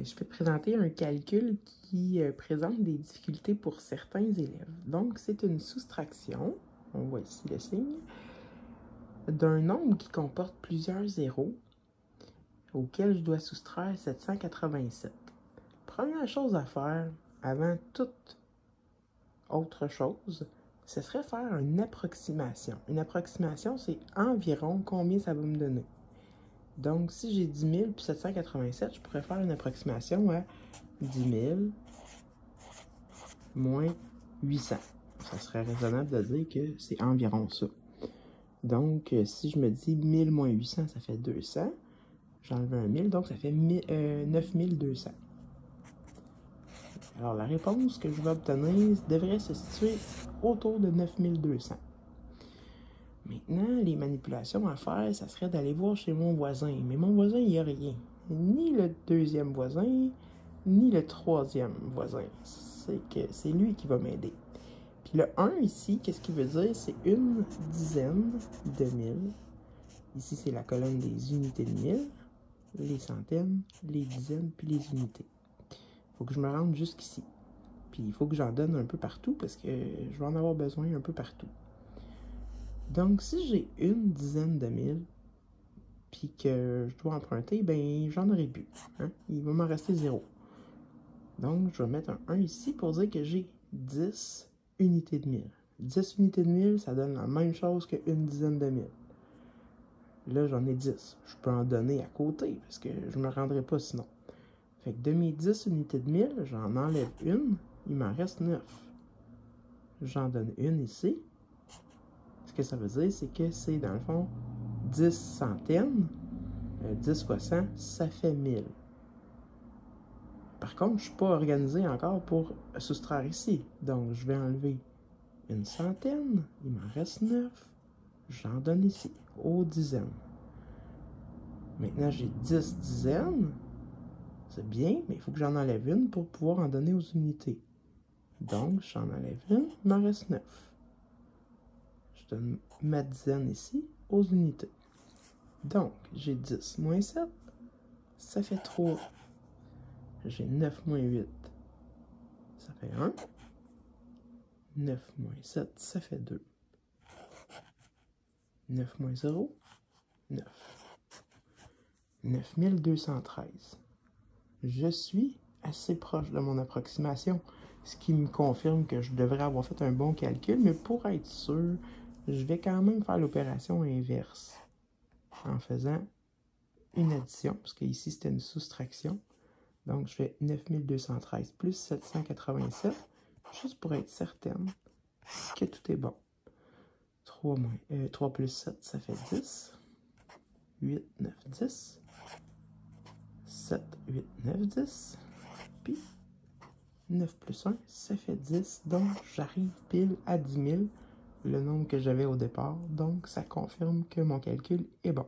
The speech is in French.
Je vais te présenter un calcul qui présente des difficultés pour certains élèves. Donc, c'est une soustraction, on voit ici le signe, d'un nombre qui comporte plusieurs zéros auquel je dois soustraire 787. Première chose à faire, avant toute autre chose, ce serait faire une approximation. Une approximation, c'est environ combien ça va me donner. Donc, si j'ai 10 000 puis 787, je pourrais faire une approximation à 10 000 moins 800. Ça serait raisonnable de dire que c'est environ ça. Donc, si je me dis 1000 moins 800, ça fait 200. J'enlève un 1000, donc ça fait 9200. Alors, la réponse que je vais obtenir devrait se situer autour de 9200. Maintenant, les manipulations à faire, ça serait d'aller voir chez mon voisin. Mais mon voisin, il n'y a rien. Ni le deuxième voisin, ni le troisième voisin. C'est lui qui va m'aider. Puis le 1 ici, qu'est-ce qu'il veut dire? C'est une dizaine de mille. Ici, c'est la colonne des unités de mille, les centaines, les dizaines, puis les unités. Il faut que je me rende jusqu'ici. Puis il faut que j'en donne un peu partout parce que je vais en avoir besoin un peu partout. Donc, si j'ai une dizaine de mille, puis que je dois emprunter, ben j'en aurai plus. Hein? Il va m'en rester 0. Donc, je vais mettre un 1 ici pour dire que j'ai 10 unités de 1000. 10 unités de 1000, ça donne la même chose qu'une dizaine de mille. Là, j'en ai 10. Je peux en donner à côté, parce que je ne me rendrai pas sinon. Fait que de mes 10 unités de 1000, j'en enlève une, il m'en reste 9. J'en donne une ici. Ce que ça veut dire, c'est que c'est, dans le fond, 10 centaines. 10 fois 100, ça fait 1000. Par contre, je ne suis pas organisé encore pour soustraire ici. Donc, je vais enlever une centaine. Il m'en reste 9. J'en donne ici, aux dizaines. Maintenant, j'ai 10 dizaines. C'est bien, mais il faut que j'en enlève une pour pouvoir en donner aux unités. Donc, j'en enlève une, il m'en reste 9. Je donne ma dizaine ici, aux unités. Donc, j'ai 10 moins 7, ça fait 3. J'ai 9 moins 8, ça fait 1. 9 moins 7, ça fait 2. 9 moins 0, 9. 9213. Je suis assez proche de mon approximation, ce qui me confirme que je devrais avoir fait un bon calcul, mais pour être sûr, je vais quand même faire l'opération inverse en faisant une addition, parce qu'ici c'était une soustraction. Donc je fais 9213 plus 787, juste pour être certaine que tout est bon. 3 plus 7, ça fait 10. 8, 9, 10. 7, 8, 9, 10. Puis 9 plus 1, ça fait 10. Donc j'arrive pile à 10 000, le nombre que j'avais au départ. Donc ça confirme que mon calcul est bon.